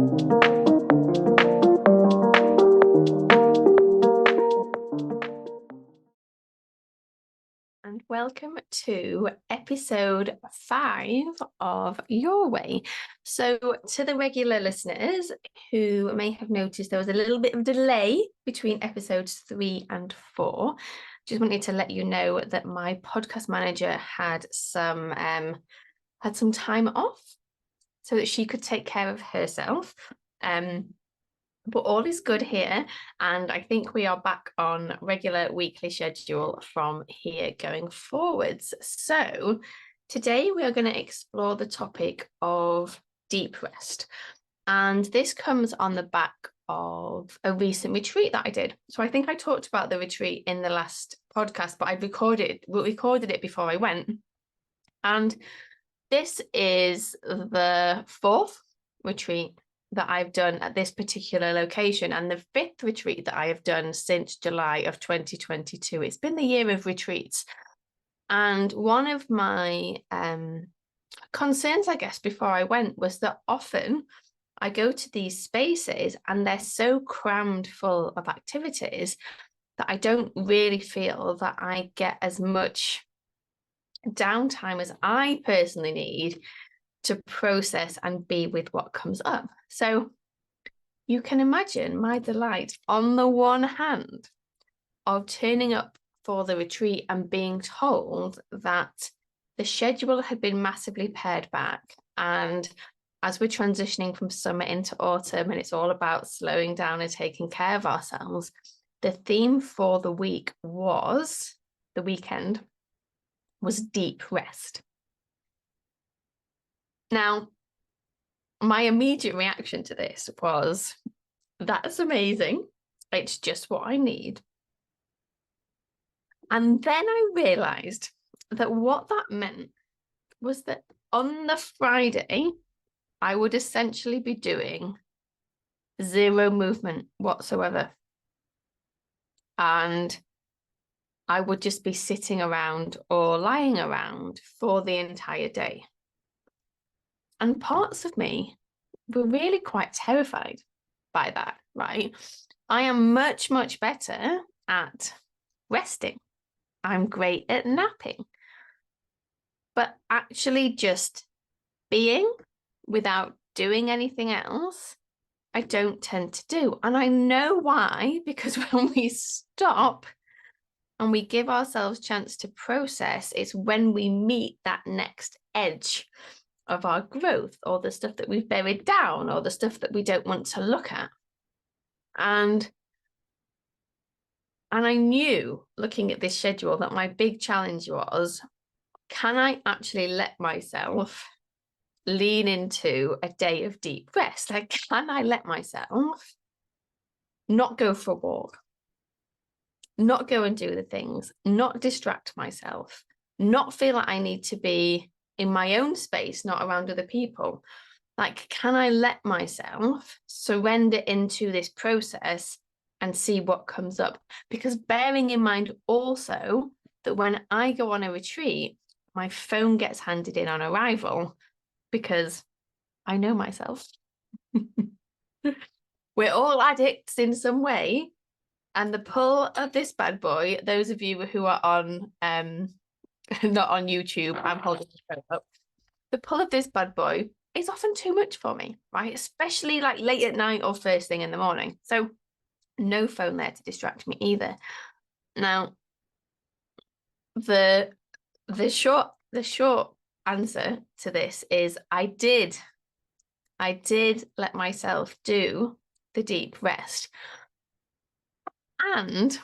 And welcome to episode 5 of Your Way. So to the regular listeners who may have noticed there was a little bit of delay between episodes 3 and 4, just wanted to let you know that my podcast manager had some time off so that she could take care of herself. But all is good here, and I think we are back on regular weekly schedule from here going forwards. So today we are going to explore the topic of deep rest, and this comes on the back of a recent retreat that I did. So I think I talked about the retreat in the last podcast, but I recorded it before I went, and this is the 4th retreat that I've done at this particular location, and the 5th retreat that I have done since July of 2022. It's been the year of retreats. And one of my concerns, I guess, before I went was that often I go to these spaces and they're so crammed full of activities that I don't really feel that I get as much downtime as I personally need to process and be with what comes up. So you can imagine my delight on the one hand of turning up for the retreat and being told that the schedule had been massively pared back. And as we're transitioning from summer into autumn and it's all about slowing down and taking care of ourselves, the theme for the weekend was deep rest. Now, my immediate reaction to this was, that's amazing. It's just what I need. And then I realized that what that meant was that on the Friday, I would essentially be doing 0 movement whatsoever. And I would just be sitting around or lying around for the entire day. And parts of me were really quite terrified by that, right? I am much, much better at resting. I'm great at napping. But actually just being without doing anything else, I don't tend to do. And I know why, because when we stop and we give ourselves a chance to process, it's when we meet that next edge of our growth, or the stuff that we've buried down, or the stuff that we don't want to look at. And I knew, looking at this schedule, that my big challenge was, can I actually let myself lean into a day of deep rest? Like, can I let myself not go for a walk, not go and do the things, not distract myself, not feel like I need to be in my own space, not around other people? Like, can I let myself surrender into this process and see what comes up? Because bearing in mind also that when I go on a retreat, my phone gets handed in on arrival, because I know myself. We're all addicts in some way. And the pull of this bad boy, those of you who are on not on YouTube, I'm holding the phone up. The pull of this bad boy is often too much for me, right? Especially like late at night or first thing in the morning. So no phone there to distract me either. Now, the short answer to this is I did let myself do the deep rest. And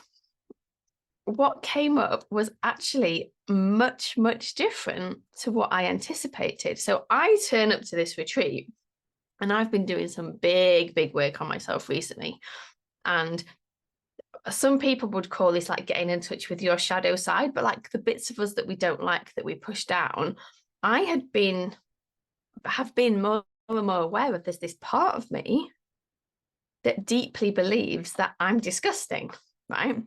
what came up was actually much, much different to what I anticipated. So I turn up to this retreat, and I've been doing some big, big work on myself recently. And some people would call this like getting in touch with your shadow side, but like the bits of us that we don't like, that we push down. I have been more and more aware of this part of me that deeply believes that I'm disgusting, right?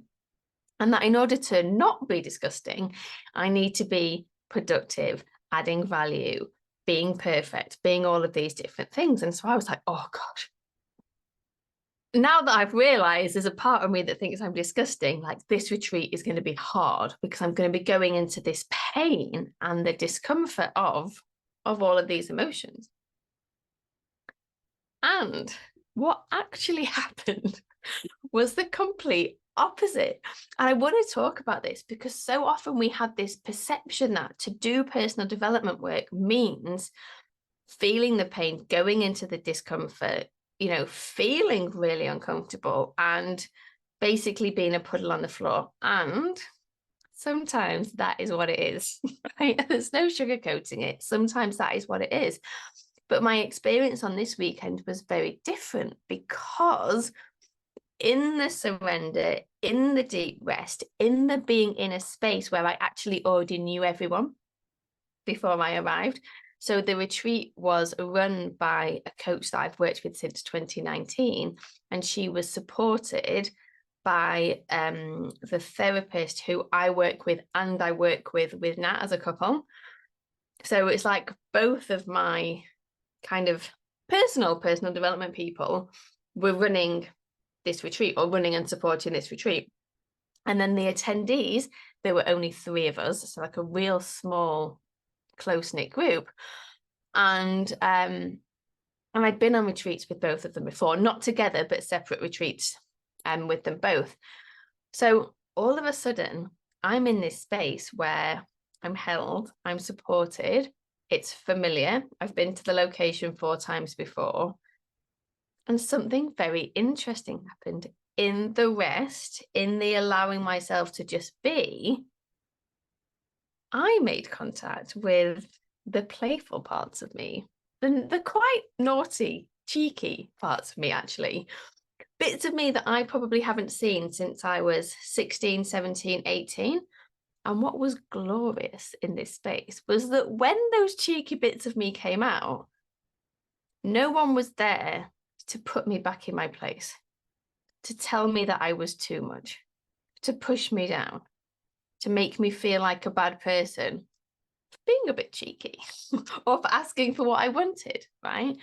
And that in order to not be disgusting, I need to be productive, adding value, being perfect, being all of these different things. And so I was like, oh gosh. Now that I've realized there's a part of me that thinks I'm disgusting, like this retreat is going to be hard because I'm going to be going into this pain and the discomfort of all of these emotions. And what actually happened was the complete opposite. And I want to talk about this because so often we have this perception that to do personal development work means feeling the pain, going into the discomfort, feeling really uncomfortable and basically being a puddle on the floor. And sometimes that is what it is, right? There's no sugarcoating it. Sometimes that is what it is. But my experience on this weekend was very different because in the surrender, in the deep rest, in the being in a space where I actually already knew everyone before I arrived. So the retreat was run by a coach that I've worked with since 2019, and she was supported by the therapist who I work with and I work with Nat as a couple. So it's like both of my kind of personal development people were running this retreat or running and supporting this retreat. And then the attendees, there were only 3 of us, so like a real small, close-knit group. And I'd been on retreats with both of them before, not together, but separate retreats with them both. So all of a sudden, I'm in this space where I'm held, I'm supported, it's familiar. I've been to the location 4 times before. And something very interesting happened in the rest, in the allowing myself to just be. I made contact with the playful parts of me, the quite naughty, cheeky parts of me, actually. Bits of me that I probably haven't seen since I was 16, 17, 18. And what was glorious in this space was that when those cheeky bits of me came out, no one was there to put me back in my place, to tell me that I was too much, to push me down, to make me feel like a bad person for being a bit cheeky or for asking for what I wanted, right?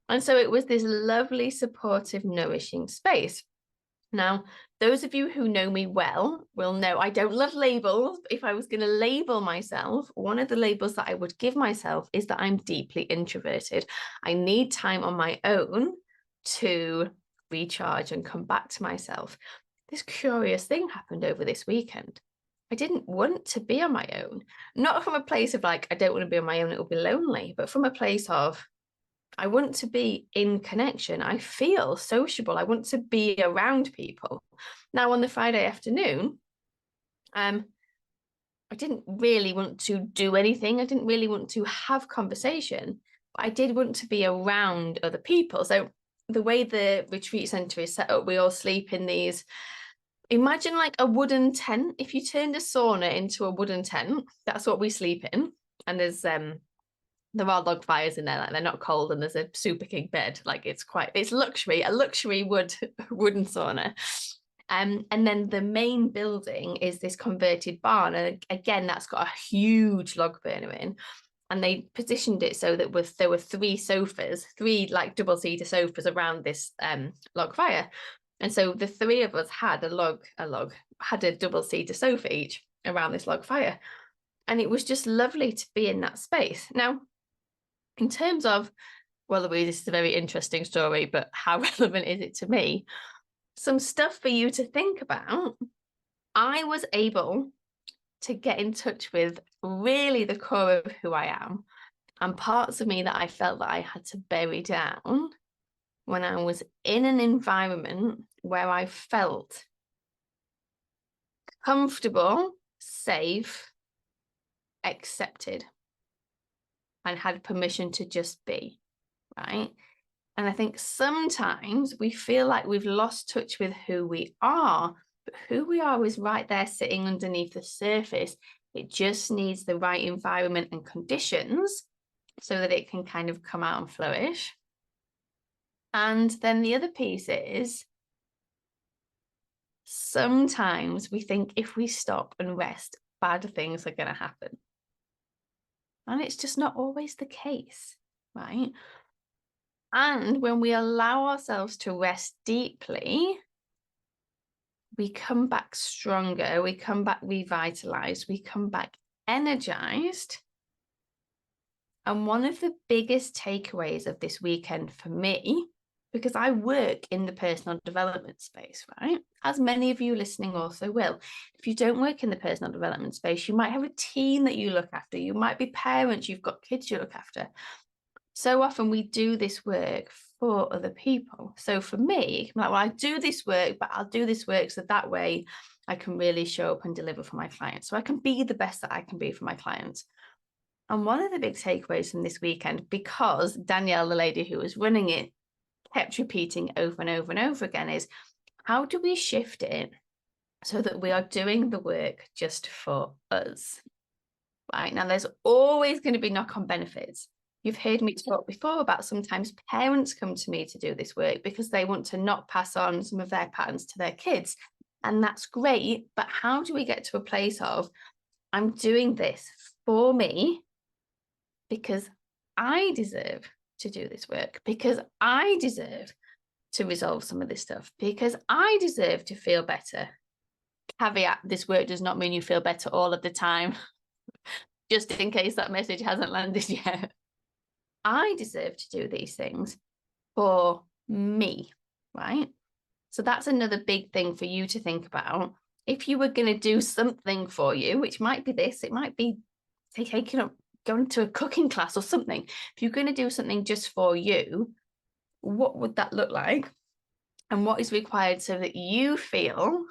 And so it was this lovely, supportive, nourishing space. Now, those of you who know me well will know I don't love labels. If I was going to label myself, one of the labels that I would give myself is that I'm deeply introverted. I need time on my own to recharge and come back to myself. This curious thing happened over this weekend. I didn't want to be on my own, not from a place of like, I don't want to be on my own, it'll be lonely, but from a place of, I want to be in connection. I feel sociable. I want to be around people. Now, on the Friday afternoon, I didn't really want to do anything. I didn't really want to have conversation, but I did want to be around other people. So the way the retreat center is set up, we all sleep in these, imagine like a wooden tent. If you turned a sauna into a wooden tent, that's what we sleep in. And there are log fires in there, like they're not cold, and there's a super king bed. Like it's luxury, a luxury wooden sauna. And then the main building is this converted barn. And again, that's got a huge log burner in. And they positioned it so that there were 3 sofas, 3 like double-seater sofas around this log fire. And so the 3 of us had had a double-seater sofa each around this log fire. And it was just lovely to be in that space. Now, in terms of, well, Louise, this is a very interesting story, but how relevant is it to me? Some stuff for you to think about. I was able to get in touch with really the core of who I am and parts of me that I felt that I had to bury down when I was in an environment where I felt comfortable, safe, accepted, and had permission to just be, right? And I think sometimes we feel like we've lost touch with who we are, but who we are is right there sitting underneath the surface. It just needs the right environment and conditions so that it can kind of come out and flourish. And then the other piece is sometimes we think if we stop and rest, bad things are going to happen. And it's just not always the case, right? And when we allow ourselves to rest deeply, we come back stronger, we come back revitalized, we come back energized. And one of the biggest takeaways of this weekend for me, because I work in the personal development space, right? As many of you listening also will. If you don't work in the personal development space, you might have a team that you look after. You might be parents, you've got kids you look after. So often we do this work for other people. So for me, I'm like, well, I do this work, but I'll do this work so that way I can really show up and deliver for my clients. So I can be the best that I can be for my clients. And one of the big takeaways from this weekend, because Danielle, the lady who was running it, kept repeating over and over and over again, is how do we shift it so that we are doing the work just for us? Right now, there's always going to be knock-on benefits. You've heard me talk before about sometimes parents come to me to do this work because they want to not pass on some of their patterns to their kids. And that's great. But how do we get to a place of, I'm doing this for me because I deserve to do this work, because I deserve to resolve some of this stuff, because I deserve to feel better. Caveat, this work does not mean you feel better all of the time, just in case that message hasn't landed yet. I deserve to do these things for me, right? So that's another big thing for you to think about. If you were going to do something for you, which might be this, it might be taking up, going to a cooking class or something. If you're going to do something just for you, what would that look like? And what is required so that you feel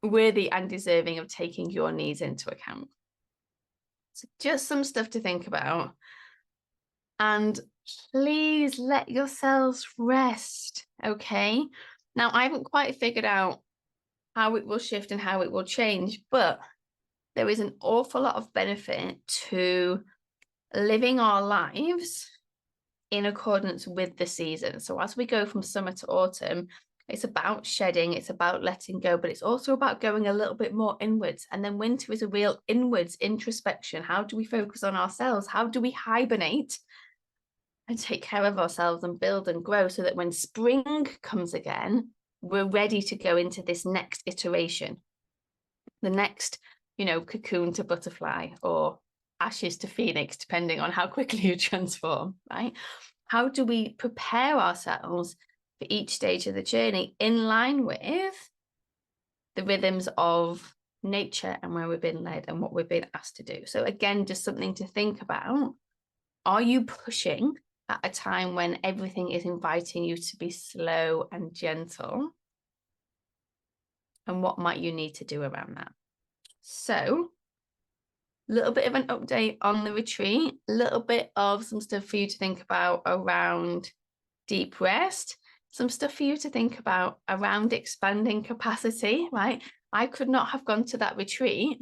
worthy and deserving of taking your needs into account? So just some stuff to think about. And please let yourselves rest, okay? Now, I haven't quite figured out how it will shift and how it will change, but there is an awful lot of benefit to living our lives in accordance with the season. So as we go from summer to autumn, it's about shedding, it's about letting go, but it's also about going a little bit more inwards. And then winter is a real inwards introspection. How do we focus on ourselves? How do we hibernate and take care of ourselves and build and grow so that when spring comes again, we're ready to go into this next iteration, the next, cocoon to butterfly or ashes to phoenix, depending on how quickly you transform, right? How do we prepare ourselves for each stage of the journey in line with the rhythms of nature and where we've been led and what we've been asked to do? So again, just something to think about. Are you pushing at a time when everything is inviting you to be slow and gentle? And what might you need to do around that? So, a little bit of an update on the retreat, a little bit of some stuff for you to think about around deep rest, some stuff for you to think about around expanding capacity, right? I could not have gone to that retreat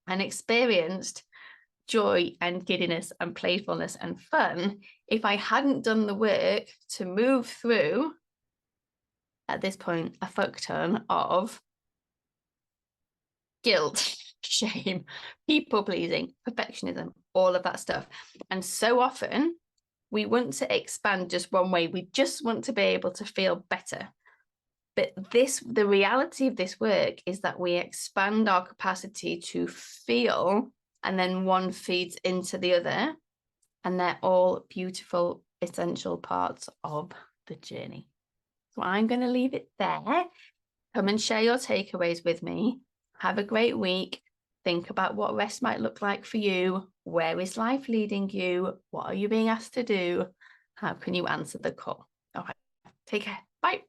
and experienced joy and giddiness and playfulness and fun if I hadn't done the work to move through, at this point, a fuck ton of guilt, shame, people pleasing, perfectionism, all of that stuff. And so often we want to expand just one way. We just want to be able to feel better. But the reality of this work is that we expand our capacity to feel, and then one feeds into the other. And they're all beautiful, essential parts of the journey. So I'm going to leave it there. Come and share your takeaways with me. Have a great week. Think about what rest might look like for you. Where is life leading you? What are you being asked to do? How can you answer the call? All right. Take care. Bye.